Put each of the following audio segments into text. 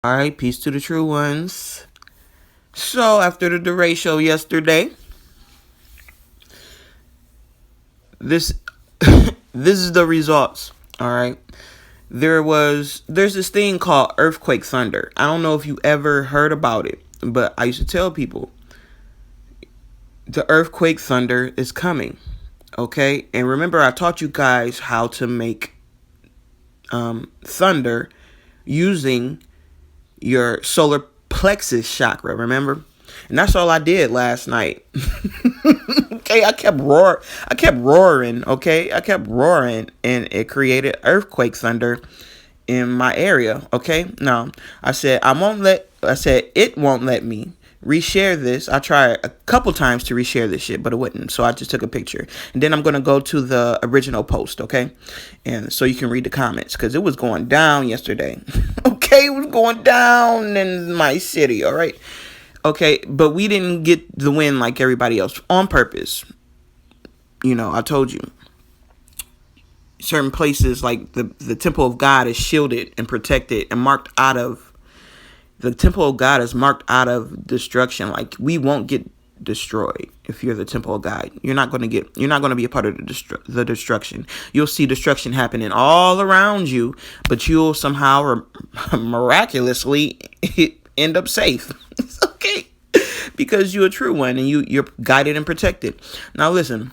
Alright, peace to the true ones. So, after the DeRay show yesterday, this this is the results. Alright. There's this thing called earthquake thunder. I don't know if you ever heard about it, but I used to tell people the earthquake thunder is coming. Okay? And remember I taught you guys how to make thunder using your solar plexus chakra, remember? And that's all I did last night. Okay, I kept roaring, okay? I kept roaring and it created earthquake thunder in my area, okay? Now, I said it won't let me reshare this. I tried a couple times to reshare this shit, but it wouldn't. So I just took a picture. And then I'm going to go to the original post, okay? And so you can read the comments cuz it was going down yesterday. Okay, it was going down in my city, all right? Okay, but we didn't get the win like everybody else on purpose. You know, I told you. Certain places like the temple of God is shielded and protected and marked out of the temple of God is marked out of destruction. Like we won't get destroyed if you're the temple of God. You're not going to be a part of the destruction. You'll see destruction happening all around you, but you'll somehow miraculously end up safe. Okay, because you're a true one and you're guided and protected. Now listen,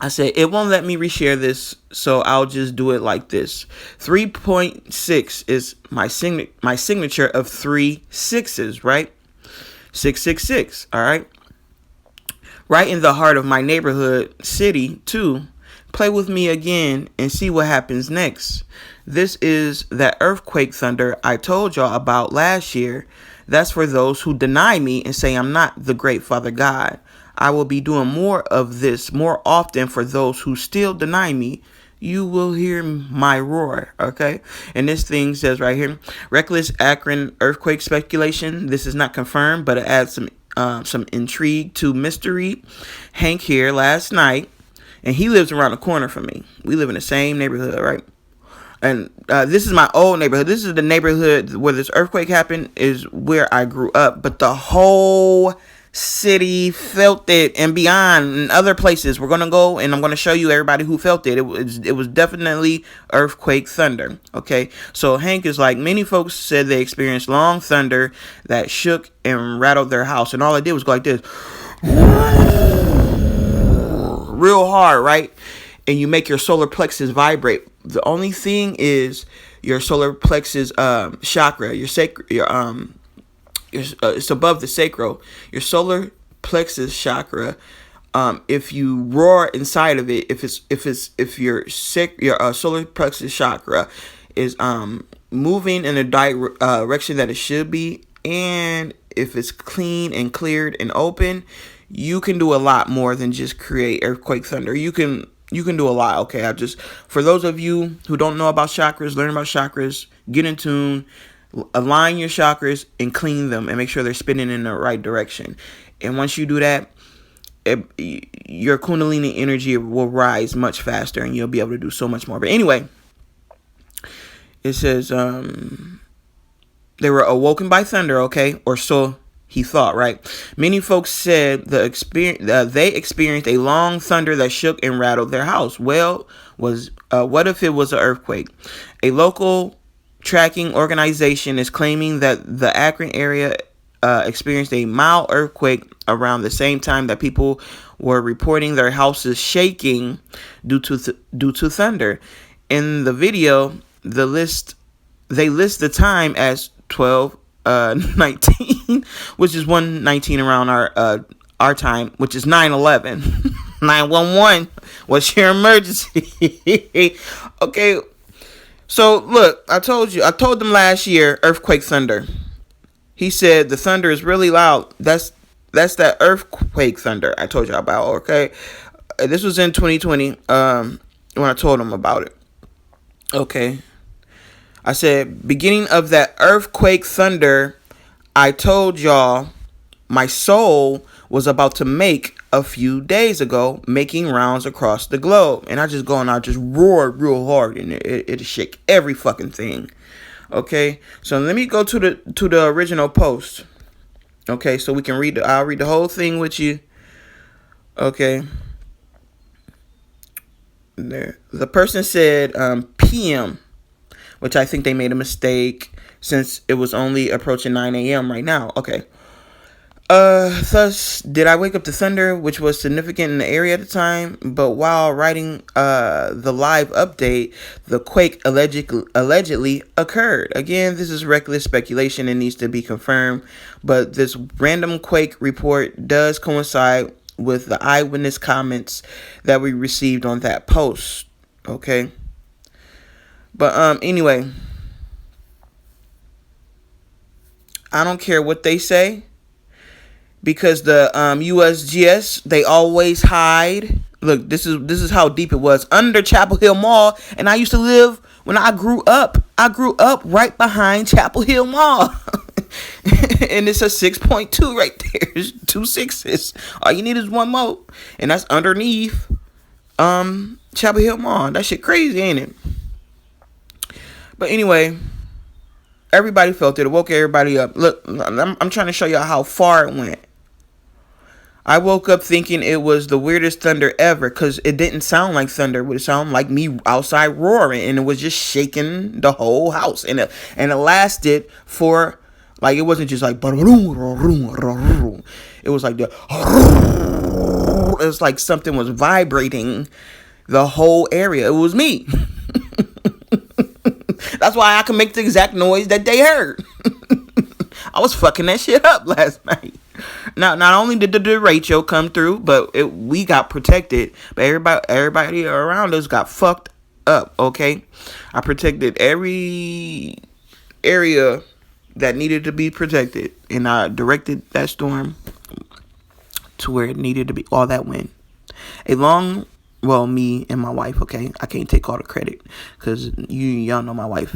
I said it won't let me reshare this, so I'll just do it like this. 3.6 is my signature of 3 sixes, right? 666, all right? Right in the heart of my neighborhood city, too. Play with me again and see what happens next. This is that earthquake thunder I told y'all about last year. That's for those who deny me and say I'm not the great Father God. I will be doing more of this more often for those who still deny me. You will hear my roar, okay? And this thing says right here, reckless Akron earthquake speculation. This is not confirmed, but it adds some intrigue to mystery. Hank here last night, and he lives around the corner from me. We live in the same neighborhood, right? And this is my old neighborhood. This is the neighborhood where this earthquake happened, is where I grew up. But the whole city felt it, and beyond, and other places. We're going to go, and I'm going to show you everybody who felt it. It was definitely earthquake thunder, okay? So Hank is like, many folks said they experienced long thunder that shook and rattled their house. And all I did was go like this. Real hard, right? And you make your solar plexus vibrate. The only thing is your solar plexus chakra, it's above the sacral. Your solar plexus chakra. If you roar inside of it, if your solar plexus chakra is moving in the direction that it should be, and if it's clean and cleared and open, you can do a lot more than just create earthquake thunder. You can do a lot, okay? For those of you who don't know about chakras, learn about chakras, get in tune, align your chakras and clean them and make sure they're spinning in the right direction. And once you do that, your Kundalini energy will rise much faster and you'll be able to do so much more. But anyway, it says they were awoken by thunder, okay? Or so he thought, right? Many folks said they experienced a long thunder that shook and rattled their house. Well, what if it was an earthquake? A local tracking organization is claiming that the Akron area experienced a mild earthquake around the same time that people were reporting their houses shaking due to thunder. In the video, they list the time as 12:19, which is 1:19 around our time, which is 9/11. 911. What's your emergency? Okay. So look, I told them last year, earthquake thunder. He said the thunder is really loud. That's that earthquake thunder I told you about, okay? This was in 2020 when I told him about it. Okay. I said, beginning of that earthquake thunder, I told y'all my soul was about to make a few days ago, making rounds across the globe. And I just go and I just roar real hard and it'll shake every fucking thing. Okay, so let me go to the original post. Okay, so we can read. I'll read the whole thing with you. Okay. There, the person said PM, which I think they made a mistake since it was only approaching 9 a.m. right now. Okay. Thus, did I wake up to thunder, which was significant in the area at the time, but while writing the live update, the quake allegedly occurred. Again, this is reckless speculation and needs to be confirmed, but this random quake report does coincide with the eyewitness comments that we received on that post. Okay? But anyway, I don't care what they say, because the USGS, they always hide. Look, this is how deep it was under Chapel Hill Mall, and I used to live when I grew up. I grew up right behind Chapel Hill Mall, and it's a 6.2 right there. It's 2 6s. All you need is one more, and that's underneath Chapel Hill Mall. That shit crazy, ain't it? But anyway, everybody felt it. It woke everybody up. Look, I'm trying to show y'all how far it went. I woke up thinking it was the weirdest thunder ever, because it didn't sound like thunder. It would sound like me outside roaring, and it was just shaking the whole house. And it lasted for, like, it wasn't just like, it was like it was like something was vibrating the whole area. It was me. That's why I can make the exact noise that they heard. I was fucking that shit up last night. Now, not only did the derecho come through, but we got protected. But everybody around us got fucked up. Okay, I protected every area that needed to be protected, and I directed that storm to where it needed to be. All that wind, me and my wife. Okay, I can't take all the credit because y'all know my wife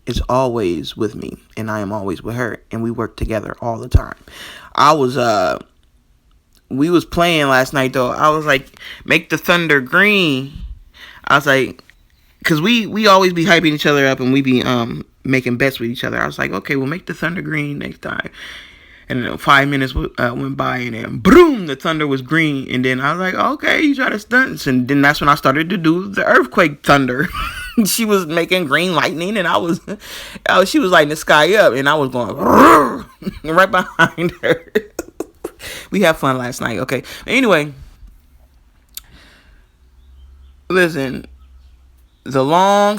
is always with me, and I am always with her, and we work together all the time. We was playing last night though. I was like, make the thunder green. I was like, cause we always be hyping each other up, and we be making bets with each other. I was like, okay, we'll make the thunder green next time. And then 5 minutes went by, and then boom, the thunder was green. And then I was like, okay, you try to stunt. And then that's when I started to do the earthquake thunder. She was making green lightning, and she was lighting the sky up, and I was going right behind her. We had fun last night, okay? Anyway, listen, the long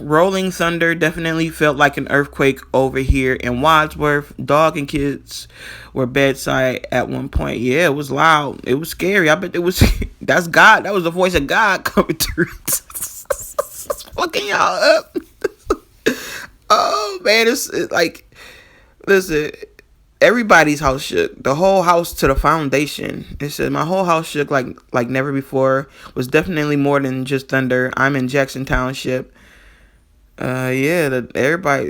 rolling thunder definitely felt like an earthquake over here in Wadsworth. Dog and kids were bedside at one point. Yeah, it was loud. It was scary. I bet it was. That's God. That was the voice of God coming through. Fucking y'all up. Oh man, it's like, listen, everybody's house shook. The whole house to the foundation. It said my whole house shook like never before. Was definitely more than just thunder. I'm in Jackson Township. Everybody.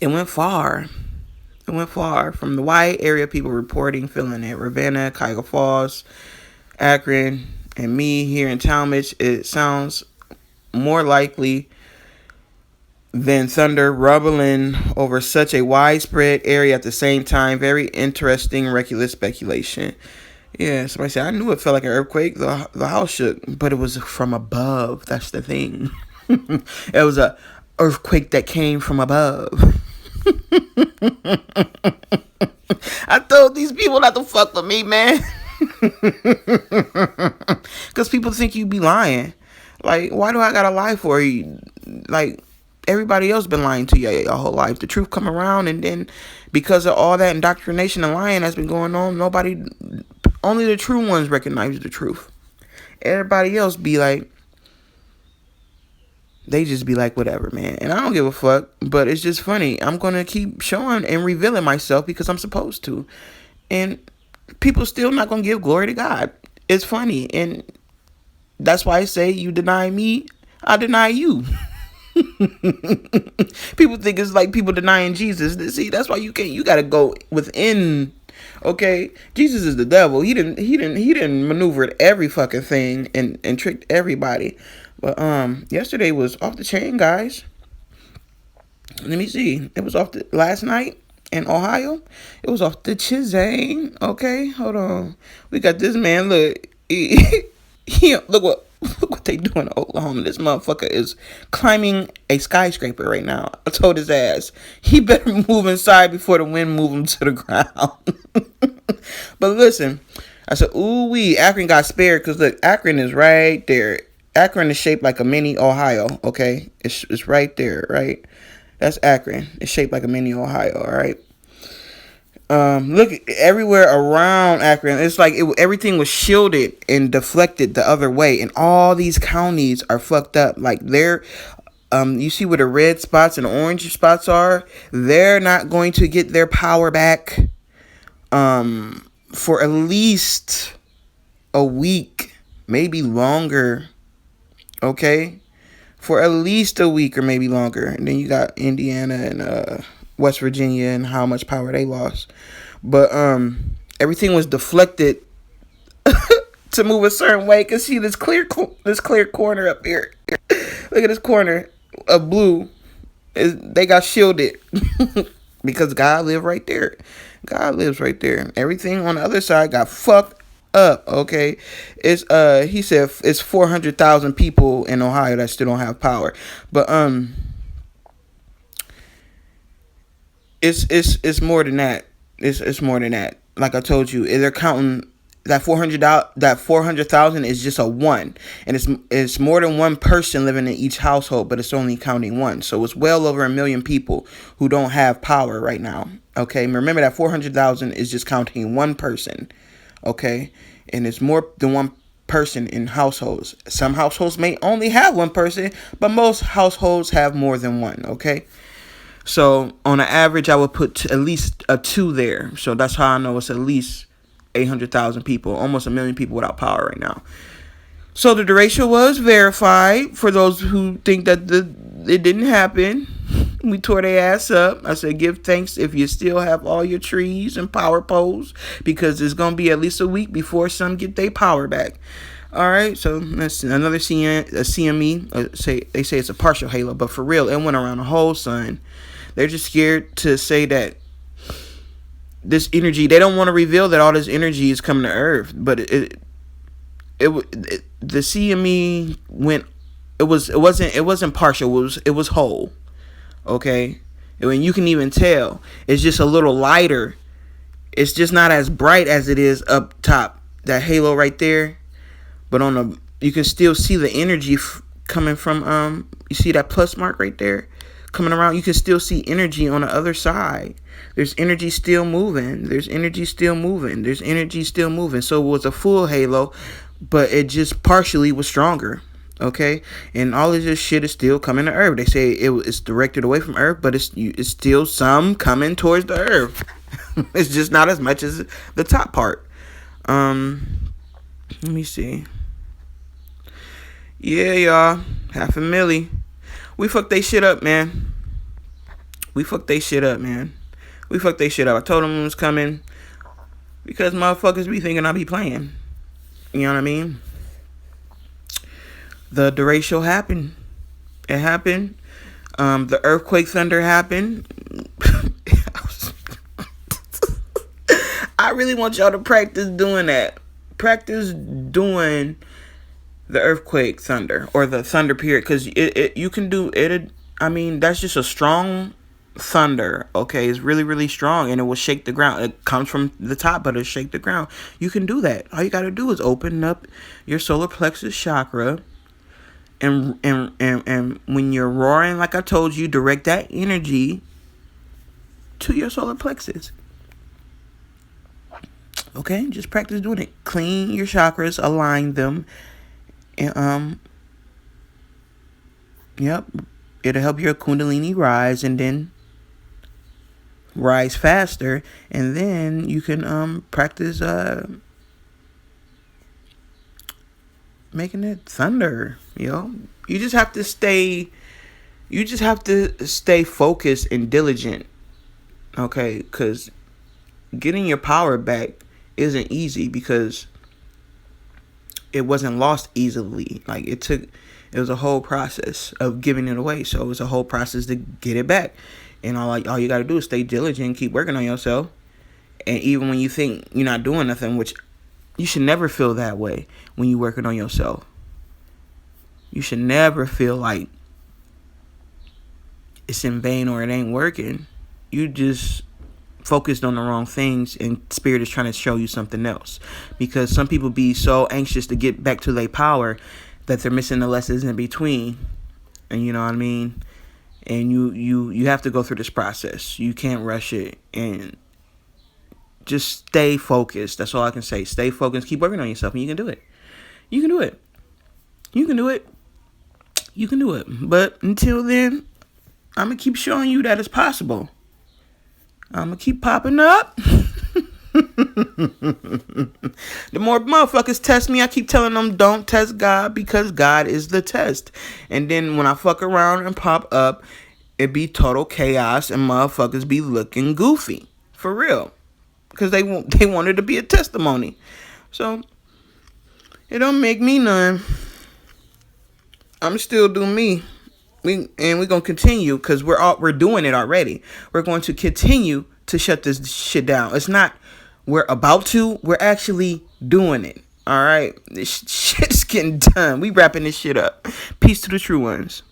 It went far. It went far. From the wide area, people reporting feeling it. Ravenna, Cuyahoga Falls, Akron, and me here in Talmadge. It sounds more likely than thunder rumbling over such a widespread area at the same time. Very interesting, reckless speculation. Yeah, somebody said, I knew it felt like an earthquake. The house shook, but it was from above. That's the thing. It was a earthquake that came from above. I told these people not to fuck with me, man. Because people think you be lying. Like, why do I gotta lie for you? Like, everybody else been lying to you your whole life. The truth come around, and then because of all that indoctrination and lying that's been going on, only the true ones recognize the truth. Everybody else be like, they just be like, whatever, man. And I don't give a fuck, but it's just funny. I'm gonna keep showing and revealing myself because I'm supposed to. And people still not gonna give glory to God. It's funny, and that's why I say, you deny me, I deny you. People think it's like people denying Jesus. See, that's why you gotta go within. Okay, Jesus is the devil. He didn't maneuver every fucking thing and tricked everybody. But yesterday was off the chain, guys. Let me see. It was off the last night in Ohio. It was off the chain. Okay, hold on. We got this man. Look, look what they doing in Oklahoma. This motherfucker is climbing a skyscraper right now. I told his ass he better move inside before the wind move him to the ground. But listen, I said, ooh wee, Akron got spared because look, Akron is right there. Akron is shaped like a mini Ohio. Okay, it's right there, right. That's Akron. It's shaped like a mini Ohio. All right. Look everywhere around Akron. It's like everything was shielded and deflected the other way, and all these counties are fucked up. Like you see where the red spots and orange spots are. They're not going to get their power back, for at least a week, maybe longer. Okay, for at least a week or maybe longer. And then you got Indiana and West Virginia and how much power they lost. But everything was deflected to move a certain way. Cause see this clear corner up here. Look at this corner of blue. They got shielded because God lived right there. God lives right there. Everything on the other side got fucked up. Okay, it's he said it's 400,000 people in Ohio that still don't have power, but it's more than that. It's more than that. Like I told you, they're counting that 400,000 is just a one, and it's more than one person living in each household, but it's only counting one. So it's well over 1 million people who don't have power right now. Okay, remember that 400,000 is just counting one person. Okay, and it's more than one person in households. Some households may only have one person, but most households have more than one. Okay. So on an average, I would put at least a 2 there. So that's how I know it's at least 800,000 people, almost 1 million people without power right now. So the derecho was verified. For those who think that it didn't happen, we tore their ass up. I said, give thanks if you still have all your trees and power poles, because it's going to be at least a week before some get their power back. All right, so that's another CME. They say it's a partial halo, but for real, it went around the whole sun. They're just scared to say that this energy, they don't want to reveal that all this energy is coming to Earth. But the CME went. It wasn't partial. It was whole. Okay, and you can even tell it's just a little lighter. It's just not as bright as it is up top. That halo right there, but you can still see the energy coming from. You see that plus mark right there coming around. You can still see energy on the other side. There's energy still moving. There's energy still moving. So it was a full halo, but it just partially was stronger. Okay, and all of this shit is still coming to Earth. They say it's directed away from Earth, but it's still some coming towards the Earth. It's just not as much as the top part. Let me see. Yeah, y'all, 500,000. We fucked they shit up, man. I told them it was coming because motherfuckers be thinking I be playing. You know what I mean? The derecho happened. It happened. The earthquake thunder happened. I really want y'all to practice doing that. Practice doing the earthquake thunder or the thunder period, because you can do it. I mean, that's just a strong thunder. Okay, it's really, really strong, and it will shake the ground. It comes from the top, but it'll shake the ground. You can do that. All you got to do is open up your solar plexus chakra, and when you're roaring, like I told you, direct that energy to your solar plexus. Okay, just practice doing it. Clean your chakras, align them, and yep, it'll help your kundalini rise, and then rise faster, and then you can practice making it thunder. You just have to stay focused and diligent. Okay, because getting your power back isn't easy, because it wasn't lost easily. Like it It was a whole process of giving it away. So it was a whole process to get it back. And all you got to do is stay diligent, keep working on yourself. And even when you think you're not doing nothing, which you should never feel that way when you're working on yourself. You should never feel like it's in vain or it ain't working. You just focused on the wrong things, and spirit is trying to show you something else. Because some people be so anxious to get back to their power that they're missing the lessons in between. And you know what I mean? And you have to go through this process. You can't rush it. And just stay focused. That's all I can say. Stay focused. Keep working on yourself, and you can do it. You can do it. You can do it. You can do it. But until then, I'm going to keep showing you that it's possible. I'm going to keep popping up. The more motherfuckers test me, I keep telling them don't test God, because God is the test. And then when I fuck around and pop up, it be total chaos and motherfuckers be looking goofy. For real. Because they wanted to be a testimony. So, it don't make me none. I'm still doing me. We're going to continue, because we're doing it already. We're going to continue to shut this shit down. It's not we're about to. We're actually doing it. All right? This shit's getting done. We wrapping this shit up. Peace to the true ones.